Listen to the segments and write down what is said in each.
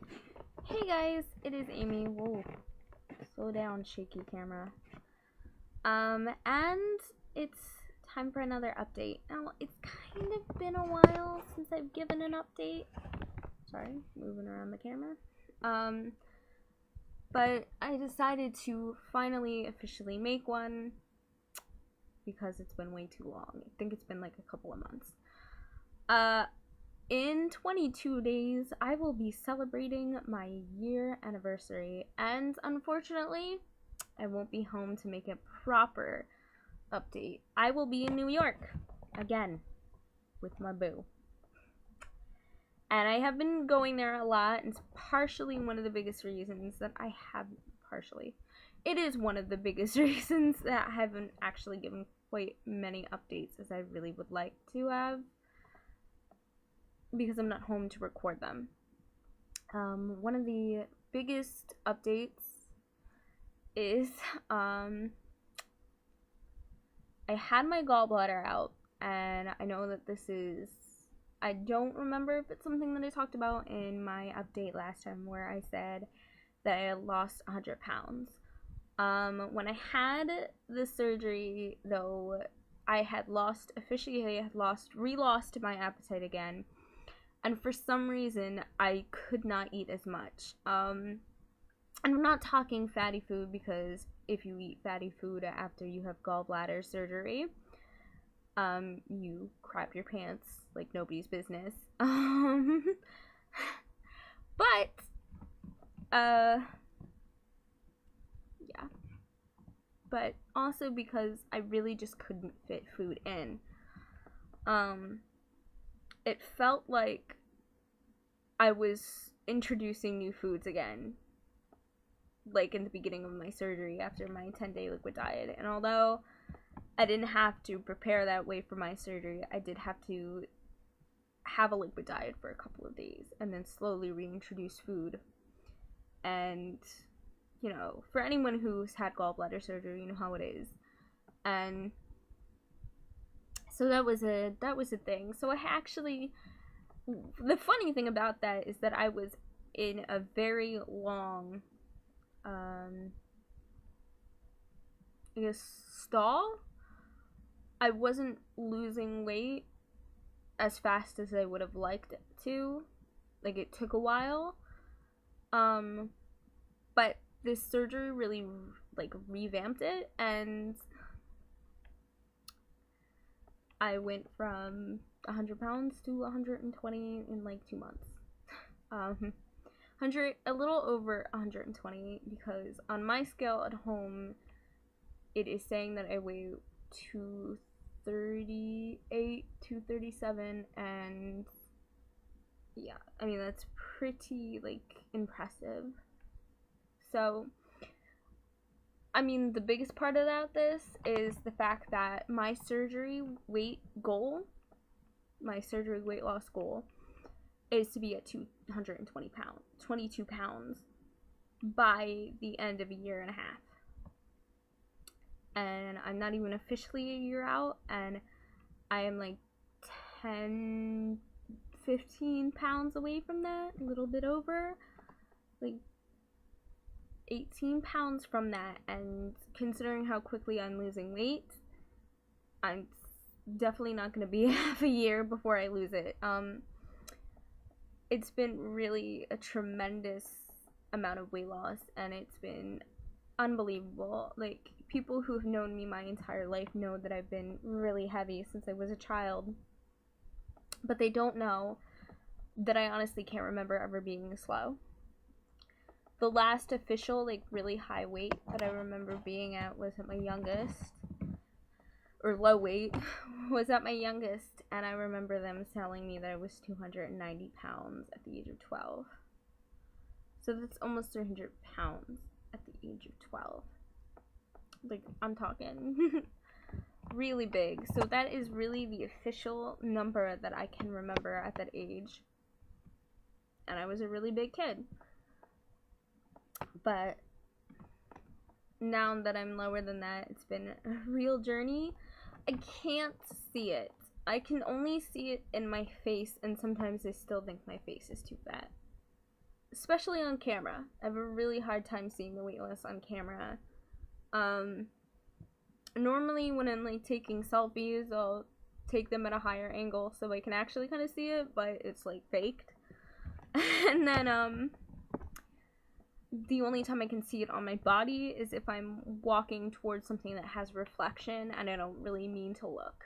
Hey guys, it is Amy. Whoa, slow down, shaky camera. And it's time for another update. Now, it's kind of been a while since I've given an update. Sorry, moving around the camera. But I decided to finally officially make one because it's been way too long. I think it's been like a couple of months. In 22 days, I will be celebrating my year anniversary, and unfortunately, I won't be home to make a proper update. I will be in New York again with my boo. And I have been going there a lot, and it's partially one of the biggest reasons that I have it is one of the biggest reasons that I haven't actually given quite many updates as I really would like to have, because I'm not home to record them. One of the biggest updates is I had my gallbladder out, and I know that I don't remember if it's something that I talked about in my update last time where I said that I had lost 100 pounds. When I had the surgery, though, I had lost relost my appetite again. And for some reason, I could not eat as much. And I'm not talking fatty food, because if you eat fatty food after you have gallbladder surgery, you crap your pants like nobody's business. But, yeah. But also because I really just couldn't fit food in. It felt like I was introducing new foods again, like in the beginning of my surgery after my 10-day liquid diet. And although I didn't have to prepare that way for my surgery, I did have to have a liquid diet for a couple of days and then slowly reintroduce food. And, you know, for anyone who's had gallbladder surgery, you know how it is. And so that was a thing. So I actually, the funny thing about that is that I was in a very long, I guess, stall. I wasn't losing weight as fast as I would have liked it to. Like, it took a while. But this surgery really, like, revamped it, and I went from 100 pounds to 120 in like 2 months. A little over 120, because on my scale at home, it is saying that I weigh 238, 237, and yeah, I mean, that's pretty, like, impressive. So, I mean, the biggest part about this is the fact that my surgery weight loss goal, is to be at 22 pounds by the end of a year and a half. And I'm not even officially a year out, and I am like 10, 15 pounds away from that, a little bit over, like 18 pounds from that. And considering how quickly I'm losing weight, I'm definitely not going to be half a year before I lose it. It's been really a tremendous amount of weight loss, and it's been unbelievable. Like, people who have known me my entire life know that I've been really heavy since I was a child, but they don't know that I honestly can't remember ever being slow. The last official, like, really high weight that I remember being at was at my youngest, or low weight was at my youngest, and I remember them telling me that I was 290 pounds at the age of 12. So that's almost 300 pounds at the age of 12. Like, I'm talking really big. So that is really the official number that I can remember at that age. And I was a really big kid. But now that I'm lower than that, it's been a real journey. I can't see it. I can only see it in my face, and sometimes I still think my face is too fat. especially on camera. I have a really hard time seeing the weight loss on camera. Normally when I'm like taking selfies, I'll take them at a higher angle so I can actually kind of see it, but it's like faked. And then the only time I can see it on my body is if I'm walking towards something that has reflection and I don't really mean to look.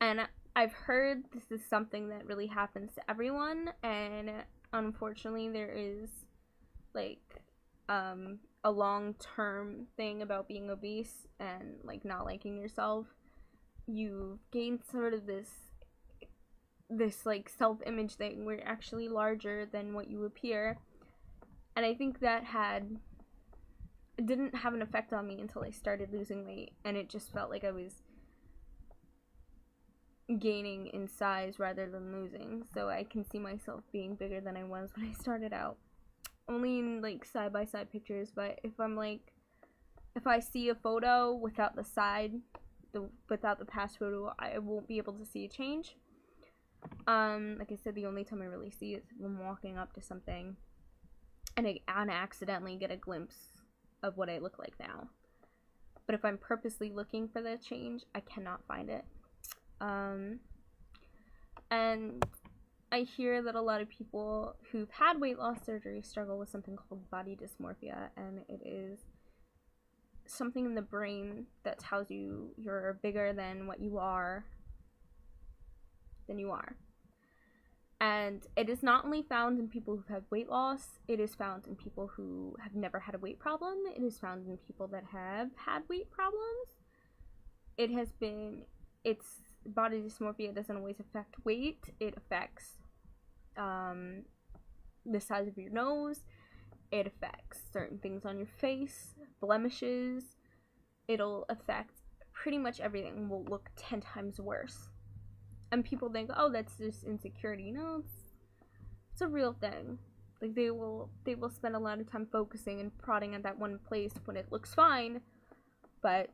And I've heard this is something that really happens to everyone, and unfortunately there is like a long-term thing about being obese and like not liking yourself. You gain sort of this like self-image thing where you're actually larger than what you appear. And I think that it didn't have an effect on me until I started losing weight, and it just felt like I was gaining in size rather than losing. So I can see myself being bigger than I was when I started out. Only in like side-by-side pictures, but if I see a photo without the without the past photo, I won't be able to see a change. Like I said, the only time I really see it is when walking up to something and I accidentally get a glimpse of what I look like now. But if I'm purposely looking for that change, I cannot find it. And I hear that a lot of people who've had weight loss surgery struggle with something called body dysmorphia, and it is something in the brain that tells you you're bigger than what you are, And it is not only found in people who've had weight loss, it is found in people who have never had a weight problem. It is found in people that have had weight problems. It's body dysmorphia doesn't always affect weight. It affects the size of your nose. It affects certain things on your face, blemishes. It'll affect pretty much everything. Will look 10 times worse. And people think, oh, that's just insecurity. No, it's a real thing. Like they will spend a lot of time focusing and prodding at that one place when it looks fine, but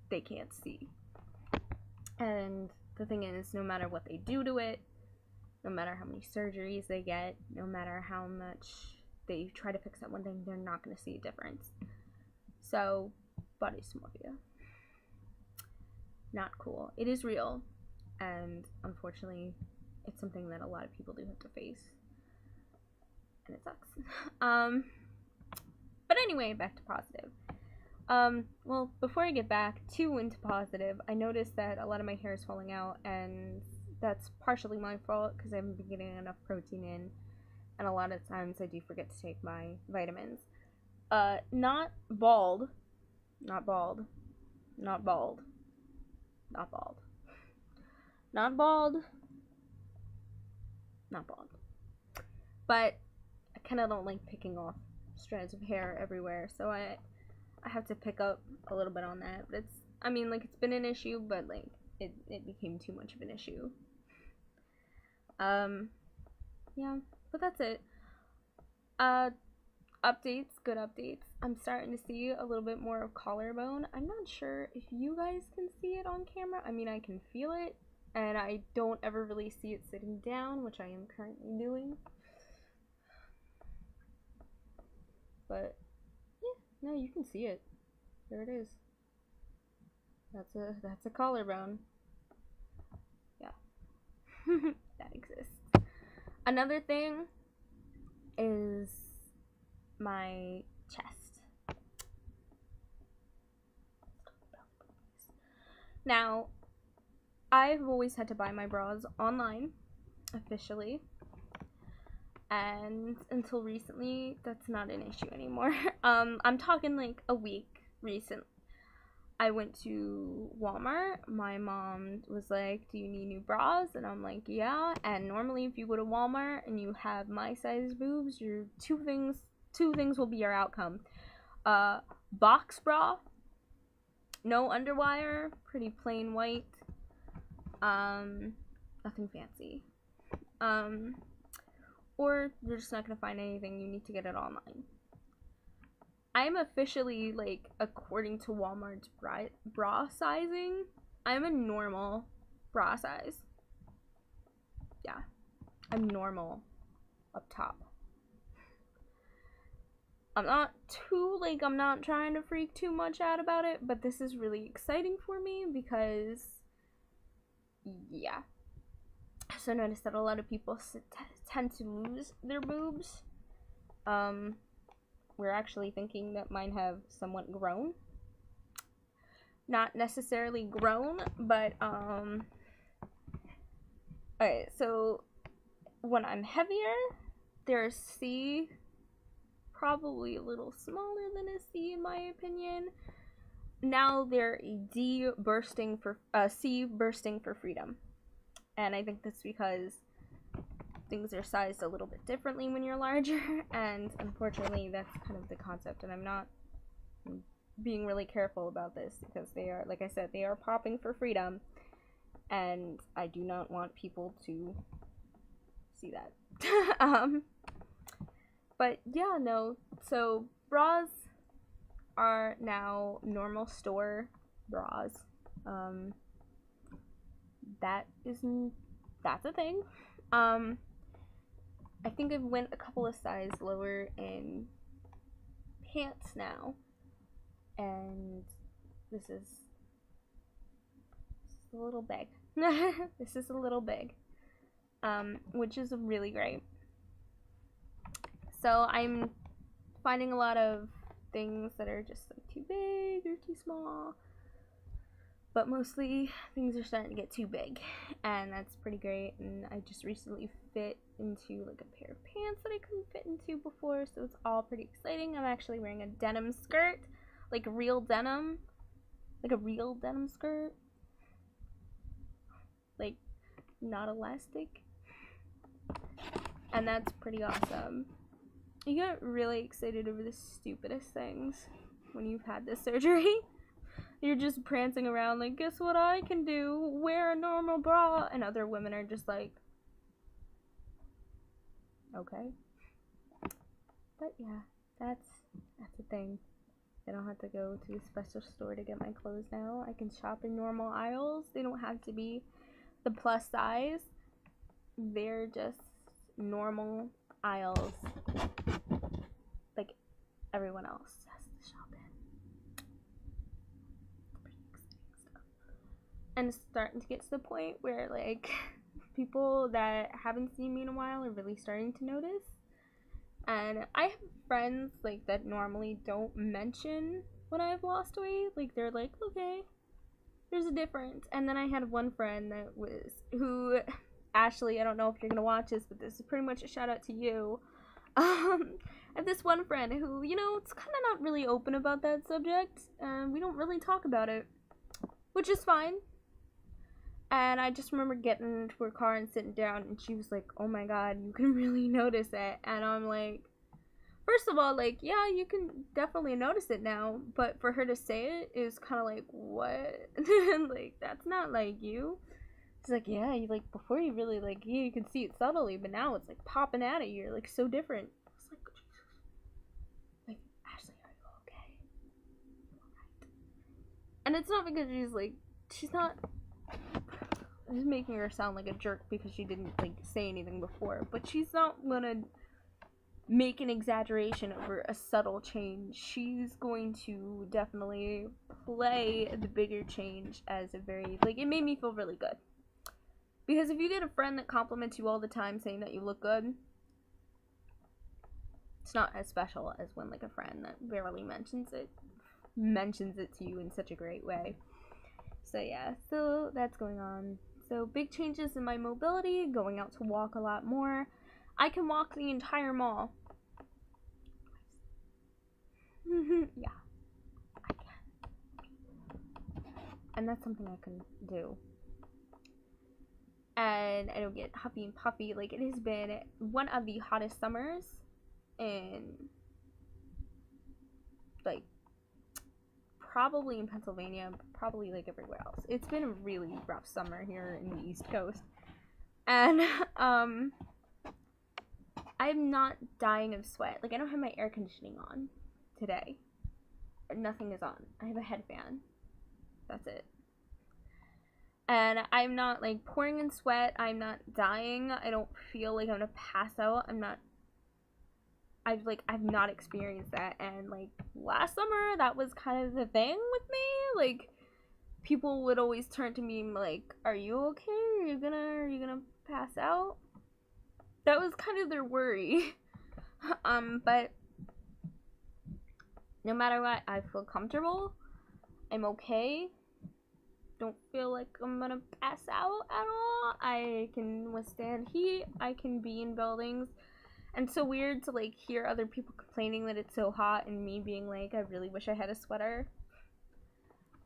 they can't see. And the thing is, no matter what they do to it, no matter how many surgeries they get, no matter how much they try to fix that one thing, they're not going to see a difference. So, body dysmorphia. Not cool. It is real. And unfortunately, it's something that a lot of people do have to face. And it sucks. But anyway, back to positive. Well, before I get back too into positive, I noticed that a lot of my hair is falling out, and that's partially my fault because I haven't been getting enough protein in, and a lot of times I do forget to take my vitamins. Not bald. Not bald. Not bald. Not bald. Not bald. Not bald. But I kind of don't like picking off strands of hair everywhere, so I have to pick up a little bit on that. But it's been an issue, but like it became too much of an issue. Yeah, but that's it. Updates, good updates. I'm starting to see a little bit more of collarbone. I'm not sure if you guys can see it on camera. I mean, I can feel it, and I don't ever really see it sitting down, which I am currently doing. But yeah, no, you can see it. There it is. That's a collarbone. Yeah. That exists. Another thing is my chest. Now, I've always had to buy my bras online, officially. And until recently, that's not an issue anymore. I'm talking like a week recent. I went to Walmart. My mom was like, do you need new bras? And I'm like, yeah. And normally if you go to Walmart and you have my size boobs, your two things will be your outcome. Box bra, no underwire, pretty plain white. Nothing fancy. Or you're just not gonna find anything, you need to get it online. I'm officially, like, according to Walmart's bra sizing, I'm a normal bra size. Yeah, I'm normal up top. I'm not too, like, I'm not trying to freak too much out about it, but this is really exciting for me because, yeah. So I noticed that a lot of people tend to lose their boobs. We're actually thinking that mine have somewhat grown. Not necessarily grown, but, alright, so when I'm heavier, they're C, probably a little smaller than a C in my opinion. Now they're a D bursting for, C bursting for freedom. And I think that's because things are sized a little bit differently when you're larger, and unfortunately that's kind of the concept, and I'm not being really careful about this because they are, like I said, they are popping for freedom, and I do not want people to see that. But yeah, no, so bras are now normal store bras. That's a thing. I think I've went a couple of sizes lower in pants now, and this is a little big. This is a little big, which is really great. So I'm finding a lot of things that are just like too big or too small, but mostly things are starting to get too big, and that's pretty great. And I just recently fit into like a pair of pants that I couldn't fit into before, so it's all pretty exciting. I'm actually wearing a denim skirt, like real denim, like a real denim skirt, like not elastic, and that's pretty awesome. You get really excited over the stupidest things when you've had this surgery. You're just prancing around like, guess what I can do? Wear a normal bra. And other women are just like, okay. But yeah, that's a thing. I don't have to go to a special store to get my clothes now. I can shop in normal aisles. They don't have to be the plus size. They're just normal aisles like everyone else has to shop in. Pretty exciting stuff. And it's starting to get to the point where like people that haven't seen me in a while are really starting to notice. And I have friends like that normally don't mention when I've lost weight. Like they're like, okay, there's a difference. And then I had one friend who Ashley, I don't know if you're gonna watch this, but this is pretty much a shout out to you. I have this one friend who, you know, it's kind of not really open about that subject, and we don't really talk about it, which is fine. And I just remember getting into her car and sitting down, and she was like, oh my god, you can really notice it. And I'm like, first of all, like, yeah, you can definitely notice it now, but for her to say it is kind of like, what? Like, that's not like you. She's like, yeah, you like, before you really, like, yeah, you can see it subtly, but now it's like popping out of you. You're like so different. I was like, Jesus. Like, Ashley, are you okay? Alright. And it's not because she's not just making her sound like a jerk because she didn't like say anything before, but she's not gonna make an exaggeration over a subtle change. She's going to definitely play the bigger change as a very, like, it made me feel really good. Because if you get a friend that compliments you all the time saying that you look good, it's not as special as when like a friend that barely mentions it to you in such a great way. So yeah, so that's going on. So big changes in my mobility, going out to walk a lot more. I can walk the entire mall. Yeah, I can. And that's something I can do. And I don't get huffy and puffy. Like, it has been one of the hottest summers in, like, probably in Pennsylvania, probably like everywhere else. It's been a really rough summer here in the East Coast. And I'm not dying of sweat. Like, I don't have my air conditioning on today. Nothing is on. I have a head fan. That's it. And I'm not like pouring in sweat. I'm not dying. I don't feel like I'm gonna pass out. I've not experienced that, and like last summer that was kind of the thing with me. Like people would always turn to me like, "Are you okay? Are you gonna pass out?" That was kind of their worry. But no matter what, I feel comfortable. I'm okay. Don't feel like I'm gonna pass out at all. I can withstand heat. I can be in buildings. And it's so weird to like hear other people complaining that it's so hot and me being like, I really wish I had a sweater.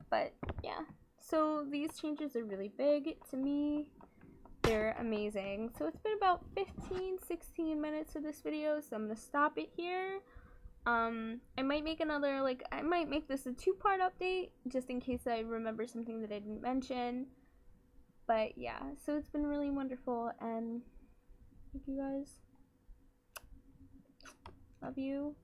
But yeah. So these changes are really big to me. They're amazing. So it's been about 15-16 minutes of this video, so I'm gonna stop it here. I might make another, like, I might make this a 2-part update just in case I remember something that I didn't mention. But yeah, so it's been really wonderful, and thank you guys. Love you.